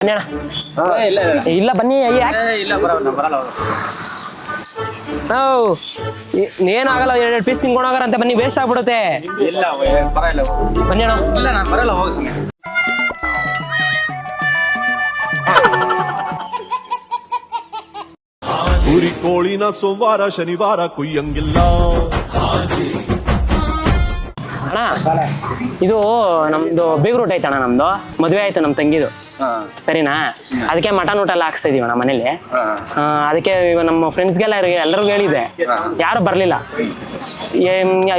ಇಲ್ಲ ಬನ್ನಿ ಏನಾಗಲ್ಲ, 2 ಪೀಸ್ ತಿನ್ಕೊಂಡು ಹೋಗಾರಂತೆ, ಬನ್ನಿ, ವೇಸ್ಟ್ ಆಗ್ಬಿಡುತ್ತೆ. ಬನ್ನಿ ಅಣ್ಣ. ಊರಿ ಕೋಳಿನ ಸೋಮವಾರ ಶನಿವಾರ ಕುಯ್ಯಂಗಿಲ್ಲ. ಅಣ್ಣ ಇದು ನಮ್ದು ಬೀಗ್ರೂಟ್ ಐತಣ್ಣ, ನಮ್ದು ಮದ್ವೆ ಆಯ್ತು ನಮ್ ತಂಗಿದು, ಸರಿನಾ? ಅದಕ್ಕೆ ಮಟನ್ ಊಟ ಎಲ್ಲ ಹಾಕ್ಸ್ತಾ ಇದೀವಿ ಅಣ್ಣ ಮನೇಲಿ. ಅದಕ್ಕೆ ನಮ್ಮ ಫ್ರೆಂಡ್ಸ್ಗೆಲ್ಲ ಎಲ್ಲರಿಗೂ ಹೇಳಿದೆ, ಯಾರು ಬರ್ಲಿಲ್ಲ.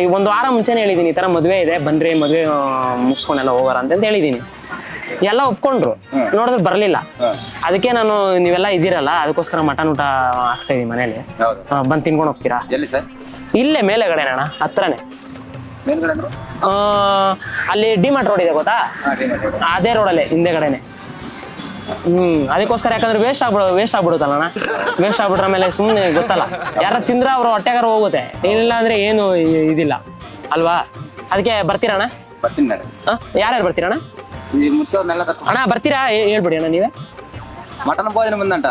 1 ವಾರ ಮುಂಚೆನೆ ಹೇಳಿದೀನಿ, ಈ ತರ ಮದ್ವೆ ಇದೆ, ಬನ್ರಿ ಮದ್ವೆ ಮುಗಿಸ್ಕೊಂಡೆಲ್ಲ ಹೋಗೋರ ಅಂತ ಹೇಳಿದೀನಿ. ಎಲ್ಲ ಒಪ್ಕೊಂಡ್ರು, ನೋಡಿದ್ರೆ ಬರ್ಲಿಲ್ಲ. ಅದಕ್ಕೆ ನಾನು ನೀವೆಲ್ಲ ಇದ್ದೀರಲ್ಲ, ಅದಕ್ಕೋಸ್ಕರ ಮಟನ್ ಊಟ ಹಾಕ್ಸ್ತಾ ಇದೀನಿ ಮನೇಲಿ. ಬಂದ್ ತಿನ್ಕೊಂಡು ಹೋಗ್ತೀರಾ? ಇಲ್ಲೇ ಮೇಲೆಗಡೆ ಅಣ್ಣ, ಹತ್ರನೇ. ಅಲ್ಲಿ ಡಿಮಾರ್ಟ್ ರೋಡ್ ಇದೆ ಗೊತ್ತಾ, ಅದೇ ರೋಡಲ್ಲೇ ಹಿಂದೆಗಡೆನೆ. ಅದಕ್ಕೋಸ್ಕರ, ಯಾಕಂದ್ರೆ ವೇಸ್ಟ್ ಆಗ್ಬಿಡುತ್ತಲ್ಲ ಅಣ್ಣ. ವೇಸ್ಟ್ ಆಗ್ಬಿಟ್ರ ಮೇಲೆ ಸುಮ್ಮನೆ ಗೊತ್ತಲ್ಲ, ಯಾರ ತಿಂದ್ರೆ ಅವ್ರ ಹೊಟ್ಟೆಗಾರ ಹೋಗುತ್ತೆ, ಏನಿಲ್ಲ ಅಂದ್ರೆ ಏನು ಇದಿಲ್ಲ ಅಲ್ವಾ? ಅದಕ್ಕೆ ಬರ್ತೀರಣ್ಣ? ಯಾರ್ಯಾರು ಬರ್ತೀರಣ್ಣ? ಅಣ್ಣ ಬರ್ತೀರಾ? ಹೇಳ್ಬಿಡಿ ಅಣ್ಣ ನೀವೇ. మటన్ భోజనం ఉందంట.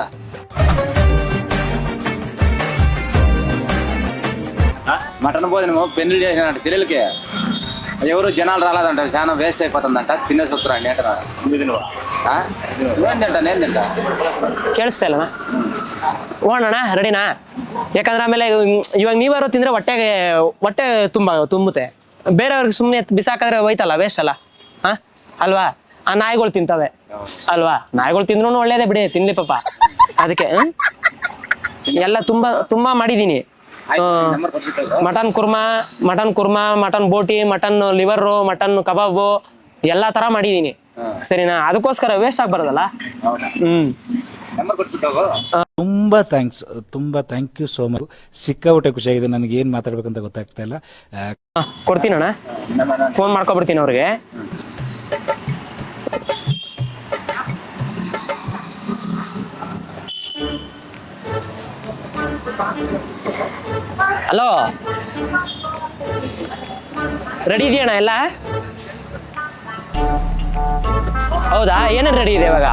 మటన్ భోజనము పెళ్లి చేసినట్టు చెల్లెలకి ఎవరు జనాలు రాలేదంట, చాలా వేస్ట్ అయిపోతుందంట, తినేసి వస్తురండి అంటారా? ఏంటంట నేను తింటా. ಕೇಳಿಸ್ತಾ ಇಲ್ಲಣ್ಣ? ಹೋಗೋಣ ರೆಡಿನಾ? ಯಾಕಂದ್ರೆ ಆಮೇಲೆ ಇವಾಗ ನೀವಾರು ತಿಂದ್ರೆ ಹೊಟ್ಟೆ ತುಂಬುತ್ತೆ, ಬೇರೆಯವ್ರಿಗೆ ಸುಮ್ಮನೆ ಬಿಸಾಕಿದ್ರೆ ಹೋಯ್ತಲ್ಲ, ವೇಸ್ಟ್ ಅಲ್ಲ ಅಲ್ವಾ? ಆ ನಾಯಿಗಳು ತಿಂತವೆ ಅಲ್ವಾ? ನಾಯಿಗಳು ತಿಂದ್ರು ಒಳ್ಳೇದೇ ಬಿಡಿ, ತಿನ್ಲಿ ಪಾಪ. ಅದಕ್ಕೆ ಎಲ್ಲ ತುಂಬಾ ಮಾಡಿದೀನಿ. Mutton korma, mutton boti, mutton liver, mutton kebab ಎಲ್ಲಾ ತರ ಮಾಡಿದೀನಿ, ಸರಿನಾ? ಅದಕ್ಕೋಸ್ಕರ ವೇಸ್ಟ್ ಆಗ್ಬಾರ್ದಲ್ಲ. ತುಂಬಾ ಥ್ಯಾಂಕ್ ಯು ಸೋ ಮಚ್. ಸಿಕ್ಕಾಬಿಟ್ಟೆ ಖುಷಿಯಾಗಿದೆ, ನನಗೆ ಏನ್ ಮಾತಾಡ್ಬೇಕಂತ ಗೊತ್ತಾಗ್ತಾ ಇಲ್ಲ. ಕೊಡ್ತೀನಣ್ಣ, ಫೋನ್ ಮಾಡ್ಕೊಬಿಡ್ತೀನಿ ಅವ್ರಿಗೆ. ಹಲೋ, ರೆಡಿ ಇದೆಯಣ್ಣ ಎಲ್ಲ? ಹೌದಾ? ಏನೇನು ರೆಡಿ ಇದೆ ಇವಾಗ?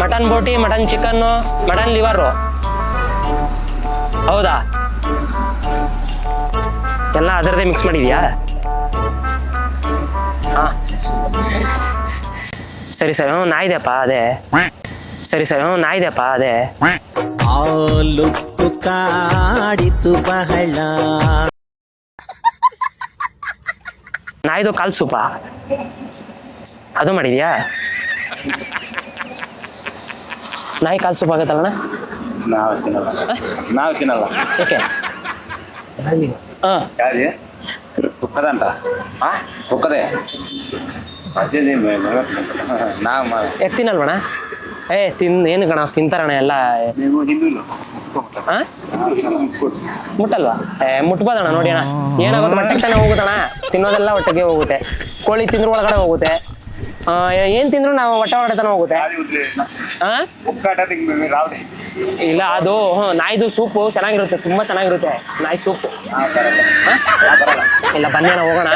Mutton boti, mutton chicken, mutton liver. ಹೌದಾ? ಎಲ್ಲ ಅದರದೇ ಮಿಕ್ಸ್ ಮಾಡಿದ್ಯಾ? ಹಾಂ ಸರಿ ಸರ್. ನಾಯಿದೆಪ್ಪ ಅದೇ. ಸರಿ ಸರ್, ನಾಯಿದೆಪ್ಪ ಅದೇ. ಕಾಡಿತು ಬಹಳ ನಾಯಿದು ಕಾಲ್ ಸೂಪ ಅದು ಮಾಡಿದ್ಯಾ? ನಾಯಿ ಕಾಲ್ ಸೂಪ್ ಆಗತ್ತಲ್ಲಣ್ಣ? ನಾವು ತಿನ್ನಲ್ಲ. ಯಾಕೆ? ಕುಕ್ಕದಂಟ ಕುಕ್ಕದೆ ಯಾಕೆ ತಿನ್ನಲ್ವಣ್ಣ? ಏನು ಕಣ ತಿಂತಾರಣ್ಣ ಎಲ್ಲ. ಮುಟ್ಟಲ್ವಾ? ಮುಟ್ಬೋದಣ್ಣ, ನೋಡಿ ಅಣ್ಣ, ಏನಾಗುತ್ತೆ ಹೊಟ್ಟೆಗೆ ತಾನೇ ಹೋಗುತ್ತಣ್ಣ. ತಿನ್ನೋದೆಲ್ಲ ಹೊಟ್ಟೆಗೆ ಹೋಗುತ್ತೆ. ಕೋಳಿ ತಿಂದ್ರು ಒಳಗಡೆ ಹೋಗುತ್ತೆ, ಏನ್ ತಿಂದ್ರು ನಾವು ಹೊಟ್ಟೆ ತಾನೆ ಹೋಗುತ್ತೆ. ಇಲ್ಲ ಅದು ನಾಯಿದು ಸೂಪು ಚೆನ್ನಾಗಿರುತ್ತೆ, ತುಂಬಾ ಚೆನ್ನಾಗಿರುತ್ತೆ ನಾಯಿ ಸೂಪು. ಇಲ್ಲ ಬನ್ನಿ ಅಣ್ಣ ಹೋಗೋಣ,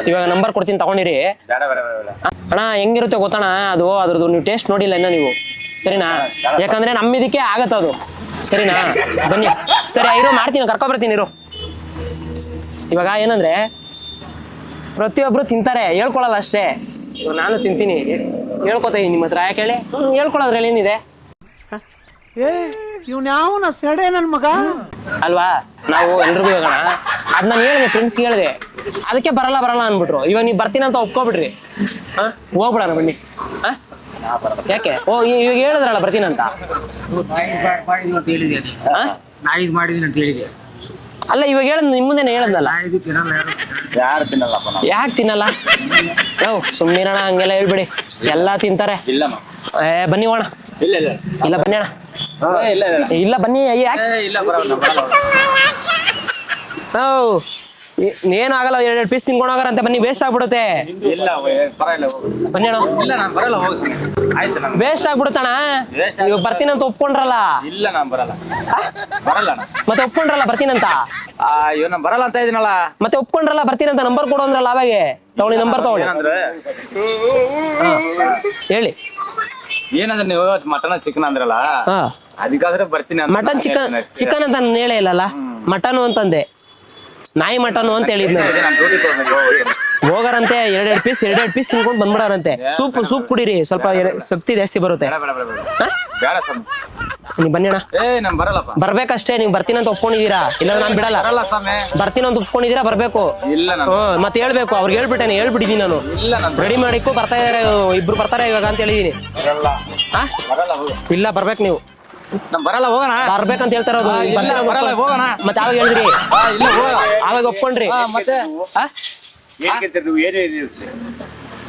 ಇವಾಗ ನಂಬರ್ ಕೊಡ್ತೀನಿ ತಗೊಂಡಿರಿ ಅಣ್ಣ. ಹೆಂಗಿರುತ್ತೆ ಗೊತ್ತಣ್ಣ ಅದು, ಅದ್ರದ್ದು ನೀವು ಟೇಸ್ಟ್ ನೋಡಿಲ್ಲ ಇನ್ನ ನೀವು, ಸರಿನಾ? ಯಾಕಂದ್ರೆ ನಮ್ಮಿದಕ್ಕೆ ಆಗತ್ತ ಅದು, ಸರಿನಾ? ಬನ್ನಿ. ಸರಿ ಇರೋ, ಮಾಡ್ತೀನಿ, ಕರ್ಕೊಬರ್ತೀನಿ ಇರು. ಇವಾಗ ಏನಂದ್ರೆ ಪ್ರತಿಯೊಬ್ರು ತಿಂತಾರೆ, ಹೇಳ್ಕೊಳಲ್ಲ ಅಷ್ಟೇ. ನಾನು ತಿಂತೀನಿ, ಹೇಳ್ಕೊತೀನಿ ನಿಮ್ಮ ಹತ್ರ. ಯಾಕೆ ಹೇಳಿ? ಹೇಳ್ಕೊಳೋದ್ರಲ್ಲಿ ಏನಿದೆ ನನ್ ಮಗ ಅಲ್ವಾ? ನಾವು ಎಲ್ರಿಗೂ ಹೋಗೋಣ, ಅದ್ ನಾನು ಹೇಳಿದೆ, ಫ್ರೆಂಡ್ಸ್ಗೆ ಹೇಳಿದೆ, ಅದಕ್ಕೆ ಬರಲ್ಲ ಅನ್ಬಿಟ್ರು. ಇವಾಗ ನೀವು ಬರ್ತೀನಿ ಅಂತ ಒಪ್ಕೊಬಿಡ್ರಿ, ಹೋಗ್ಬಿಡೋಣ ಬನ್ನಿ. ಯಾಕೆ? ಇವಾಗ ಹೇಳಿದ್ರಲ್ಲ ಬರ್ತೀನಂತ. ಮಾಡಿದೀನಿ ಅಂತ ಹೇಳಿದೆ. ಅಲ್ಲ ಇವಾಗ ಹೇಳ ನಿಮ್ಮ ಮುಂದೆ ಹೇಳದ್ನಲ್ಲ. ಯಾರು ತಿನ್ನಲ್ಲಪ್ಪ. ಯಾಕೆ ತಿನ್ನಲ್ಲ? ಸುಮ್ಮನಿರೋಣ, ಹಂಗೆಲ್ಲ ಹೇಳ್ಬಿಡಿ, ಎಲ್ಲಾ ತಿಂತಾರೆ. ಬನ್ನಿ ಹೋಣ. ಇಲ್ಲ ಬನ್ನಿ ಅಣ್ಣ. ಇಲ್ಲ ಬನ್ನಿ. ಏನು ಆಗಲ್ಲ, 2 ಪೀಸ್ ತಿನ್ಕೊಂಡು ಹೋಗಾರಂತೆ, ಬನ್ನಿ, ವೇಸ್ಟ್ ಆಗ್ಬಿಡುತ್ತೆ. ಇಲ್ಲ ಬನ್ನಿ ಅಣ್ಣ. ಇಲ್ಲ ನಾನು ಬರಲ್ಲ, ಹೋಗಿ. ಆಯ್ತು ನಾನು ವೇಸ್ಟ್ ಆಗ್ಬಿಡುತ್ತಣ್ಣ. Waste ಇವಾಗ ಬರ್ತೀನಂತ ಒಪ್ಕೊಂಡ್ರಲ್ಲ, ಇಲ್ಲ ನಾನು ಬರಲ್ಲ ಬರಲ್ಲ ಅಣ್ಣ. ಮತ್ತೆ ಒಪ್ಕೊಂಡ್ರಲ್ಲ ಬರ್ತೀನಂತ, ಅಯ್ಯೋ ನಾನು ಬರಲ್ಲ ಅಂತ ಇದೀನಲ್ಲ. ಮತ್ತೆ ಒಪ್ಕೊಂಡ್ರಲ್ಲ ಬರ್ತೀನಂತ. ನಂಬರ್ ಕೊಡು ಅಂದ್ರಲ್ಲ ಅವಾಗೆ, ತಗೊಳ್ಳಿ ನಂಬರ್ ತಗೊಳ್ಳಿ. ಏನಂದ್ರೆ ಹೇಳಿ. ಏನಂದ್ರೆ ನೀವು ಮಟನ್ ಚಿಕನ್ ಅಂದ್ರಲ್ಲ, ಹಾ, ಅದಕ್ಕಾದ್ರೆ ಬರ್ತೀನಿ ಅಂತ ಮಟನ್ ನಾನು ಚಿಕನ್ ಹೇಳ್ತೀನಿ ಅಷ್ಟೇ. ಚಿಕನ್ ಅಂತ ನಾನು ಹೇಳೇ ಇಲ್ಲಲ್ಲ, ಮಟನು ಅಂತಂದೆ. ನಾಯಿ ಮಟನು ಅಂತ ಹೇಳಿದ್ನ. ನಾನು ಡ್ಯೂಟಿ ಹೋಗ್ತೀನಿ. ಹೋಗಾರಂತೆ ಎರಡೆರಡು ಪೀಸ್ ತಿನ್ಕೊಂಡು ಬಂದ್ಬಿಡಾರಂತೆ. ಸೂಪ್ ಕುಡೀರಿ, ಸ್ವಲ್ಪ ಶಕ್ತಿ ಜಾಸ್ತಿ ಬರುತ್ತೆ. ಬೇಡ ಬೇಡ ಬೇಡ ಬೇಡ ಹಾ? ಬೇಡ ಸ್ವಾಮಿ. ನೀವ್ ಬನ್ನಿ ಅಣ್ಣ. ನಾನು ಬರಲ್ಲಪ್ಪ. ಬರ್ಬೇಕಷ್ಟೇ, ನೀವ್ ಬರ್ತೀನಂತ ಒಪ್ಕೊಂಡಿದೀರಾ, ಇಲ್ಲ ನಾನ್ ಬಿಡಲ್ಲ. ಬರಲ್ಲ ಸ್ವಾಮಿ. ಬರ್ತೀನಂತ ಒಪ್ಕೊಂಡಿದೀರಾ, ಬರ್ಬೇಕು. ಇಲ್ಲ ನಾನು ಮತ್ತೆ ಹೇಳ್ಬೇಕು, ಅವ್ರಿಗೆ ಹೇಳ್ಬಿಟ್ಟಿದ್ದೀನಿ ನಾನು. ಇಲ್ಲ ನಾನು ರೆಡಿ ಮಾಡಿಕೊ, ಬರ್ತಾ ಇದಾರೆ, ಇಬ್ರು ಬರ್ತಾರೆ ಇವಾಗ ಅಂತ ಹೇಳಿದೀನಿ. ಬರಲ್ಲ ಹಾ, ಬರಲ್ಲ ಹೋಗು. ಇಲ್ಲ ಬರ್ಬೇಕು ನೀವು. ನಾನು ಬರಲ್ಲ ಹೋಗೋಣ. ಬರ್ಬೇಕಂತ ಹೇಳ್ತಾ ಇರೋದು. ಇಲ್ಲ, ಬರ್ತೀನಂತ ಬರಲ್ಲ, ಒಪ್ಕೊ- ಹೋಗೋಣ. ಮತ್ತೆ ಯಾವಾಗ ಹೇಳಿದ್ರಿ? ಇಲ್ಲ ಹೋಗೋಣ. ಆವಾಗ ಒಪ್ಕೊಂಡ್ರಿ. ಮತ್ತೆ ಹಾ?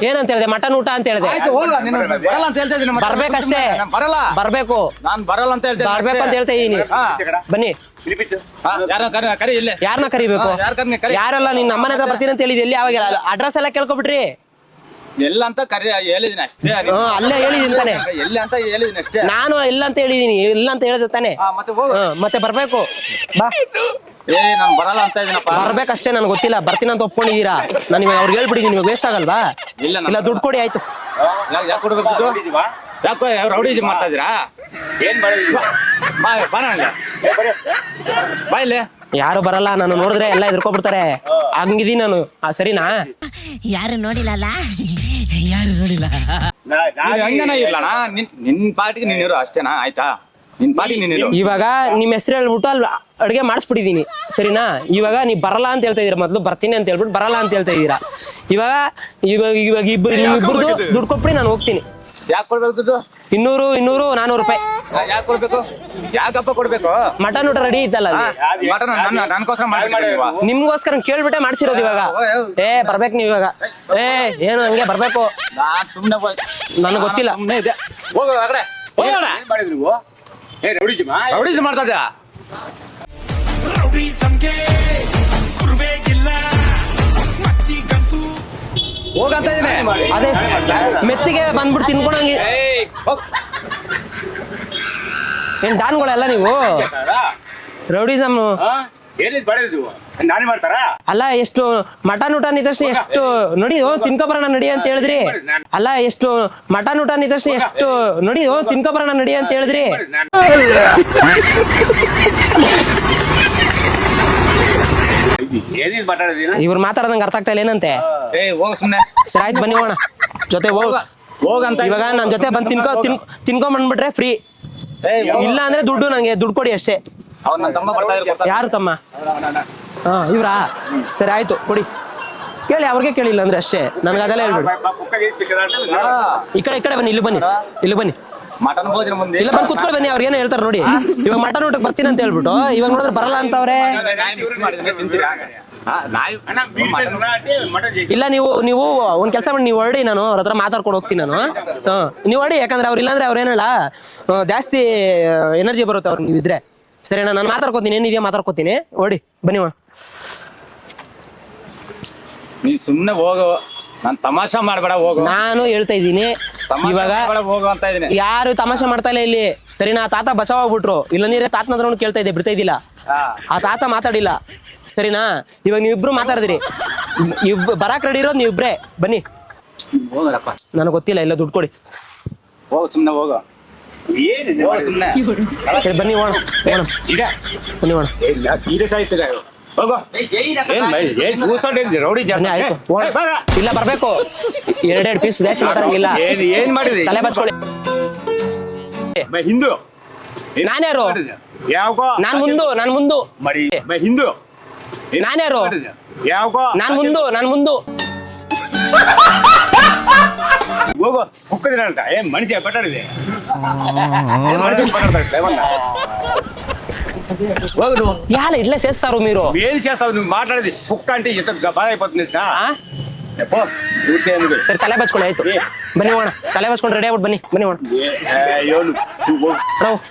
ಏನಂತ ಹೇಳಿದೆ? ಮಟನ್ ಊಟ ಅಂತ ಹೇಳಿದೆ. ಆಯ್ತು ಹೋಗ. ನೀನು ಬರಲ್ಲ ಅಂತ ಹೇಳ್ತಾ ಇದ್ದೀನಿ. ಬರ್ಬೇಕಷ್ಟೇ, ನಾನು ಬರಲ್ಲ. ಬರ್ಬೇಕು. ನಾನು ಬರಲ್ಲ ಅಂತ ಹೇಳ್ತಾ ಬರ್ಬೇಕು ಅಂತ ಹೇಳ್ತಾ ಇದೀನಿ. ಬನ್ನಿ. ಕರಿ ಇಲ್ಲೇ. ಯಾರನ್ನ ಕರಿಬೇಕು? ಯಾರು ಕರಿ ಯಾರಲ್ಲ, ನಿನ್ ನಮ್ಮನೆ ಹತ್ರ ಬರ್ತೀನಿ ಅಂತ ಹೇಳಿದೆ. ಎಲ್ಲಿ ಯಾವಾಗ ಅಡ್ರೆಸ್ ಎಲ್ಲ ಕೇಳ್ಕೊಬಿಟ್ರಿ? ಎಲ್ಲ ಅಂತ ಕರಿ ಹೇಳಿದೀನಿ ಅಷ್ಟೇ. ಅಲ್ಲೇ ಹೇಳಿದೀನಿ ತಾನೆ. ಎಲ್ಲಿ ಅಂತ ಹೇಳಿದೀನಿ ಅಷ್ಟೇ. ನಾನು ಇಲ್ಲ ಅಂತ ಹೇಳಿದೀನಿ, ಇಲ್ಲ ಅಂತ ಹೇಳಿದೆ ತಾನೆ. ಮತ್ತೆ ಹೋಗು. ಮತ್ತೆ ಬರ್ಬೇಕು. ಬಾ, ನಾನು ಬರಲ್ಲ ಅಂತ ಇದೀನಪ್ಪ. ಬರ್ಬೇಕಷ್ಟೇ. ನನ್ಗೆ ಗೊತ್ತಿಲ್ಲ, ಬರ್ತೀನಂತ ಒಪ್ಕೊಂಡಿದೀರಾ. ನಾನು ಇವಾಗ ಅವ್ರಿಗೆ ಹೇಳ್ಬಿಟ್ಟಿದೀನಿ. ಇವಾಗ ವೇಸ್ಟ್ ಆಗಲ್ವಾ? ಇಲ್ಲ, ಇಲ್ಲ, ದುಡ್ಡು ಕೊಡಿ ಆಯ್ತು. ಯಾಕೆ ಕೊಡ್ಬೇಕು ದುಡ್ಡು? ಯಾಕೆ ರೌಡಿ ಮಾಡ್ತಾ ಇದೀರಾ? ಏನ್ ಬಾ ಇಲ್ಲಿ. ಯಾರು ಬರಲ್ಲ, ನಾನು ನೋಡಿದ್ರೆ ಎಲ್ಲ ಎದ್ಕೊಬಿಡ್ತಾರೆ. ಹಂಗಿದೀನಿ ನಾನು. ಸರಿನಾ? ಯಾರು ನೋಡಿಲ್ಲ ಯಾರು ನೋಡಿಲ್ಲ. ಹಂಗನ ಇರ್ಲಣ್ಣ. ನಿನ್ ಪಾರ್ಟಿಗೆ ನೀನಿರು ಅಷ್ಟೇನಾ? ಆಯ್ತಾ, ನಿನ್ ಪಾರ್ಟಿ ನೀನಿರು. ಇವಾಗ ನಿಮ್ ಹೆಸರು ಹೇಳ್ಬಿಟ್ಟು ಅಲ್ಲಿ ಅಡುಗೆ ಮಾಡಿಸ್ಬಿಟ್ಟಿದೀನಿ. ಸರಿನಾ? ಇವಾಗ ನೀವ್ ಬರಲ್ಲ ಅಂತ ಹೇಳ್ತಾ ಇದೀರಾ. ಮೊದ್ಲು ಬರ್ತೀನಿ ಅಂತ ಹೇಳ್ಬಿಟ್ಟು ಬರಲ್ಲ ಅಂತ ಹೇಳ್ತಾ ಇದೀರಾ. ಇವಾಗ ಇವಾಗ ಇವಾಗ ನಿಮ್ಮಿಬ್ಬರದು ದುಡ್ಡು ಕೊಟ್ಬಿಡಿ, ನಾನು ಹೋಗ್ತೀನಿ. ಯಾಕೆ ಕೊಡ್ಬೇಕು ದುಡ್ಡು? 200 400 ರೂಪಾಯಿ. ಯಾಕೆ ಕೊಡ್ಬೇಕು? ಯಾಕಪ್ಪ ಕೊಡ್ಬೇಕು? ಮಟನ್ ಊಟ ರೆಡಿ ಇತ್ತಲ್ಲ ಅಲ್ಲಿ. ಮಟನ್ ನನ್ಗೋಸ್ಕರ ಮಾಡಿ. ನಿಮ್ಗೋಸ್ಕರ ಕೇಳ್ಬಿಟ್ಟೆ ಮಾಡ್ಸಿರೋದು ಇವಾಗ. ಬರ್ಬೇಕು ನೀವ್ ಇವಾಗ. ಏನು ಹಂಗೆ ಬರ್ಬೇಕು. ನಾನ್ ಸುಮ್ನೆ ನನಗೆ ಗೊತ್ತಿಲ್ಲ. ಸುಮ್ನೆ ಇದೆ. ಹೋಗು ಆ ಕಡೆ. ಹೋಗೋಣ. ರೌಡಿಜ್ ಮಾಡ್ತಾ ಇದ್ಯಾ? ಹೋಗಂತ ಇದೀನಿ. ಅದೇ ಮೆತ್ತಿಗೆ ಬಂದ್ಬಿಟ್ಟು ತಿನ್ಕೊಳಂಗಿ. ಏನ್ ಡಾನ್ಗಳೆಲ್ಲ ನೀವು? ರೌಡಿಸಮ್ ನಾನೇ ಮಾಡ್ತಾರ ಅಲ್ಲ. ಎಷ್ಟು ಮಟನ್ ಊಟ ನಿದಷ್ಟು ಎಷ್ಟು ನೋಡಿ ತಿನ್ಕೊಬರೋಣ ನಡಿ ಅಂತ ಹೇಳಿದ್ರಿ. ಅಲ್ಲ, ಎಷ್ಟು ಮಟನ್ ಊಟ ನಿದಷ್ಟು ಎಷ್ಟು ನೋಡಿ ತಿನ್ಕೊಬರೋಣ ನಡಿ ಅಂತ ಹೇಳಿದ್ರಿ. ಏನೇನ್ ಮಾತಾಡಿದೀನ ಇವ್ರು ಮಾತಾಡ್ದಂಗೆ ಅರ್ಥ ಆಗ್ತಾ ಇಲ್ಲ ಏನಂತೆ. ಹೋಗ ಸುಮ್ನೆ. ಸರಿ ಆಯ್ತು, ಬನ್ನಿ ಹೋಗೋಣ ಜೊತೆ. ಹೋಗಂತ ಇವಾಗ ನನ್ ಜೊತೆ ಬಂದು ತಿನ್ಕೊಂಡ್ ಬಂದ್ಬಿಟ್ರೆ ಫ್ರೀ. ಇಲ್ಲ ಅಂದ್ರೆ ದುಡ್ಡು ಕೊಡಿ ಅಷ್ಟೇ. ಅವ್ರು ನನ್ನ ತಮ್ಮ ಬರ್ತಾ ಇರ್ತಾರೆ. ಯಾರು ತಮ್ಮ? ಇವ್ರಾ? ಸರಿ ಆಯ್ತು, ಕೊಡಿ. ಕೇಳಿ, ಅವ್ರಿಗೆ ಕೇಳಿಲ್ಲ ಅಂದ್ರೆ ಅಷ್ಟೇ. ನನ್ಗೆ ಅದೆಲ್ಲ ಹೇಳ್ಬಿಡಿ. ಈ ಕಡೆ ಬನ್ನಿ, ಇಲ್ಲಿ ಬನ್ನಿ. ಮಟನ್ ಭೋಜನ ಮುಂದೆ ಇಲ್ಲ, ಬಂದು ಕುತ್ಕೊಳ್ಳಿ ಬನ್ನಿ. ಅವ್ರು ಏನೋ ಹೇಳ್ತಾರೆ ನೋಡಿ. ಇವಾಗ ಮಟನ್ ಊಟಕ್ಕೆ ಬರ್ತೀನಿ ಅಂತ ಹೇಳ್ಬಿಟ್ಟು ಇವಾಗ ನೋಡಿದ್ರೆ ಬರಲ್ಲ ಅಂತವ್ರೆ. ಇಲ್ಲ, ನೀವು ಒಂದ್ ಕೆಲಸ ಮಾಡಿ, ನೀವು ಹೊರಡಿ. ನಾನು ಅವ್ರ ಹತ್ರ ಮಾತಾಡ್ಕೊಂಡು ಹೋಗ್ತೀನಿ ನಾನು. ನೀವು ಹೊರಡಿ, ಯಾಕಂದ್ರೆ ಅವ್ರು ಇಲ್ಲಾಂದ್ರೆ ಅವ್ರು ಏನಲ್ಲ ಜಾಸ್ತಿ ಎನರ್ಜಿ ಬರುತ್ತೆ ಅವ್ರು ನೀವಿದ್ರೆ. ಸರಿನಾ? ನಾನು ಮಾತಾಡ್ಕೋತೀನಿ, ಏನಿದೆಯಾ ಮಾತಾಡ್ಕೋತೀನಿ. ಹೊರಡಿ, ಬನ್ನಿ ಅಣ್ಣ. ನೀ ಸುಮ್ನೆ ಹೋಗು. ನಾನ್ ತಮಾಷೆ ಮಾಡ್ಬೇಡ, ಹೋಗು. ನಾನು ಹೇಳ್ತಾ ಇದ್ದೀನಿ ಇವಾಗ ಹೋಗು ಅಂತ ಇದೀನಿ. ಯಾರು ತಮಾಷೆ ಮಾಡ್ತಾ ಇಲ್ಲ ಇಲ್ಲಿ. ಸರಿನಾ? ತಾತ ಬಚಾವಾಗ್ಬಿಟ್ರು. ಇಲ್ಲ ನೀರೇ ತಾತನ ಹತ್ರ ಕೇಳ್ತಾ ಇದ್ದೆ, ಬಿಡ್ತಾ ಇದ್ದಿಲ್ಲ. ಆ ತಾತ ಮಾತಾಡಿಲ್ಲ. ಸರಿನಾ? ಇವಾಗ ನೀವಿಬ್ರು ಮಾತಾಡಿದ್ರಿ. ಬರಾಕ್ ರೆಡಿ ಇರೋದು ನೀವಿಬ್ರೆ. ಬನ್ನಿ. ಹೋಗಪ್ಪ. ನನಗೆ ಗೊತ್ತಿಲ್ಲ. ಇಲ್ಲ, ದುಡ್ಡು ಕೊಡಿ. ಹೋಗು ಸುಮ್ನೆ ಹೋಗು. ಹೋಗು ಸುಮ್ನೆ. ಸರಿ ಬನ್ನಿ ಹೋಗೋಣ. ಬನ್ನಿ ಹೋಗೋಣ. ರೌಡಿ ಬನ್ನಿ, ಆಯ್ತು ಹೋಗೋಣ. ಇಲ್ಲ, ಬರ್ಬೇಕು. ಎರಡೆರಡು ಪೀಸ್ ಜಾಸ್ತಿ ಮಾತಾಡಂಗಿಲ್ಲ. ಏನ್ ಮಾಡಿದ್ರಿ? ತಲೆ ಬಚ್ಕೊಳ್ಳಿ. ಹಿಂದೂ ನಾನ್ಯಾರು? ಯಾವಕೋ ನಾನ್ ಮುಂದು ಮರಿ ಹಿಂದೂ ನಾನ್ಯಾರು? ಯಾವಕೋ ನಾನ್ ಮುಂದು ಹೋಗೋ ಮುಕ್ಕದಿರಂತ ಏನ್ ಮನುಷ್ಯ ಪಟಾಡಿದೆ ಮನುಷ್ಯ ಪಟಾಡ್ತಾರೆ ಹೋಗು ಯಾಲ ಇಡ್ಲೇ ಸೇಸ್ತಾರು మీరు. ఏం చేస్తావు నువ్వు మాట్లాడేది కుక్క అంటే ఎంత బాధ అయిపోతుంది ಸರಿ, ತಲೆ ಬಚ್ಕೊಳ್ಳಿ. ಆಯ್ತು, ಬನ್ನಿ ಹೋಗೋಣ. ತಲೆ ಬಚ್ಕೊಂಡು ರೆಡಿ ಆಗ್ಬಿಟ್ಟು ಬನ್ನಿ ಹೋಗೋಣ.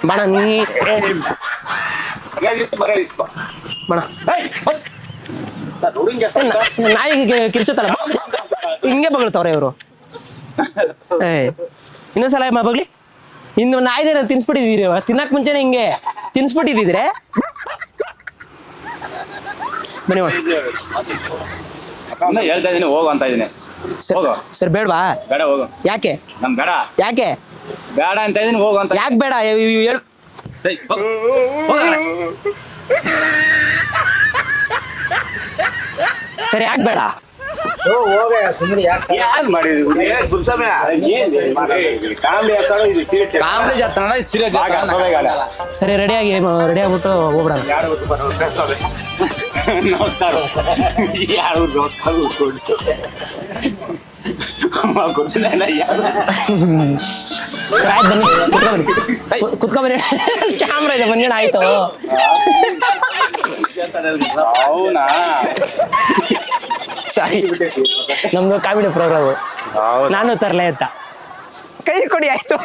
ಬಾಣ ನೀ ಬಾಣ. ನಾಯಿ ಕಿರ್ಚುತ್ತಲ್ಲ, ಹಿಂಗೆ ಬಗಳ್ತವ್ರೆ ಇವರು. ಇನ್ನೊಂದ್ಸಲ ಬಗ್ಲಿ ಇನ್ನು ನಾಯ್ದೇನ ತಿನ್ಸ್ಬಿಟ್ಟಿದ್ದೀರಿ ತಿನ್ನಕ್ ಮುಂಚೆನೆ ಹಿಂಗೆ ತಿನ್ಸ್ಬಿಟ್ಟಿದ್ದೀರಿ ಬನ್ನಿ ಇನ್ನ ಹೇಳ್ತಾ ಇದೀನಿ ಹೋಗು ಅಂತ ಇದೀನಿ. ಹೋಗು. ಸರ್ ಬೇಡವಾ? ಬೇಡ ಹೋಗು. ಯಾಕೆ ನಮ್ ಬೇಡ ಯಾಕೆ ಬೇಡ ಅಂತ ಇದೀನಿ ಹೋಗು ಅಂತ. ಯಾಕೆ ಬೇಡ ಹೇಳು. ಏಯ್, ಹೋಗು. ಹೋಗು. ಸರಿ ಯಾಕೆ ಬೇಡ? ಯಾರ್ ಮಾಡಿದ್ರಿ? ಕಾಮಿಡಿ ಆಗ್ತಾರೋ ಇದು serious? ಕಾಮಿಡಿ ಜಾತ್ರೆ ಇದು ಸೀರಿಯಸ್ ಆಗ ಸೋಲೆಗಾಲ. ಸರಿ ರೆಡಿ ಆಗ್ಬಿಟ್ಟು ಹೋಗ್ಬಿಡ. ಯಾರು ಗೊತ್ತು ಬರೋ ನಮಸ್ಕಾರ. ಯಾರು ನಮಸ್ಕಾರ ಕೊಟ್ಟು ಗೊತ್ತಿಲ್ಲ ಯಾರು. ಆಯ್ತು ಬನ್ನಿ ಕುತ್ಕೊಬನ್ನಿ ಕ್ಯಾಮ್ರಾ ಇದೆ ಬನ್ನಿ ಆಯ್ತು. అవునా ಸಾರಿ ನಮ್ದು ಕಾಮಿಡಿ ಪ್ರೋಗ್ರಾಮ್ ನಾನು ತರಲೆ ಅಂತ ಕೈ ಕೊಡಿ ಆಯ್ತು.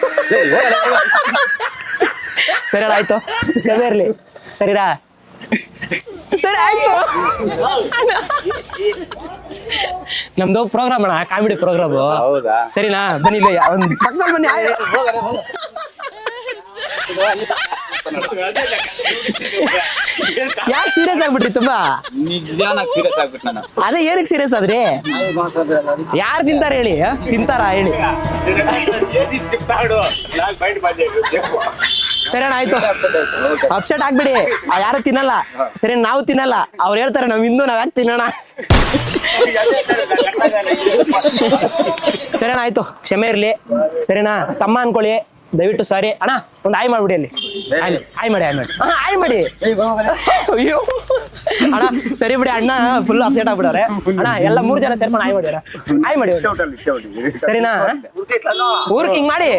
ಸರಿ ಆಯ್ತು ಕ್ಷಮೆ ಇರ್ಲಿ ಸರಿನಾ? ಸರಿ ಆಯ್ತು ನಮ್ದು ಪ್ರೋಗ್ರಾಮ್ ಅಣ್ಣ ಕಾಮಿಡಿ ಪ್ರೋಗ್ರಾಮ್ ಹೌದಾ? ಸರಿನಾ? ಬನ್ನಿ ಇಲ್ಲ ಒಂದು ಪಕ್ಕದಲ್ಲಿ ಬನ್ನಿ. ಯಾಕೆ ಸೀರಿಯಸ್ ಆಗ್ಬಿಟ್ರಿ ತುಂಬಾ? ನಿಜಾನಾಗ್ ಸೀರಿಯಸ್ ಆಗ್ಬಿಟ್ಟು ನಾನು. ಅದೇ ಏನಕ್ಕೆ ಸೀರಿಯಸ್ ಆದ್ರಿ? ಯಾರು ತಿಂತಾರ ಹೇಳಿ? ತಿಂತಾರ ಹೇಳಿ? ಸರಿ ಅಣ್ಣ ಆಯ್ತು ಅಪ್ಸೆಟ್ ಆಗ್ಬಿಡಿ. ಯಾರು ತಿನ್ನಲ್ಲ ಸರಿ ನಾವು ತಿನ್ನಲ್ಲ ಅವ್ರು ಹೇಳ್ತಾರೆ ನಾವ್ ಇಂದು ನಾವ್ ಯಾಕೆ ತಿನ್ನೋಣ. ಸರಿ ಅಣ್ಣ ಆಯ್ತು ಕ್ಷಮೆ ಇರ್ಲಿ ಸರಿನಾ? ತಮ್ಮ ಅನ್ಕೊಳ್ಳಿ ದಯವಿಟ್ಟು ಸಾರಿ ಅಣ್ಣ. ಒಂದು ಆಯ್ ಮಾಡ್ಬಿಡಿ ಅಲ್ಲಿ ಆಯ್ ಮಾಡಿ ಆಯ್ ಮಾಡಿ. ಅಯ್ಯೋ ಅಣ್ಣ ಸರಿ ಬಿಡಿ ಅಣ್ಣ ಫುಲ್ ಅಪ್ಸೆಟ್ ಆಗ್ಬಿಡವ್ರೆ ಅಣ್ಣ. ಎಲ್ಲ 3 ಜನ ಸೇರ್ಕೊಂಡು ಆಯ್ ಮಾಡ್ಯಾರ ಆಯ್ ಮಾಡಿ ಸರಿನಾ? ಊರ್ಕ್ ಹಿಂಗ್ ಮಾಡಿ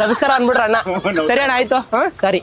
ನಮಸ್ಕಾರ ಅನ್ಬಿಡ್ರ ಅಣ್ಣ. ಸರಿ ಅಣ್ಣ ಆಯ್ತು. ಸಾರಿ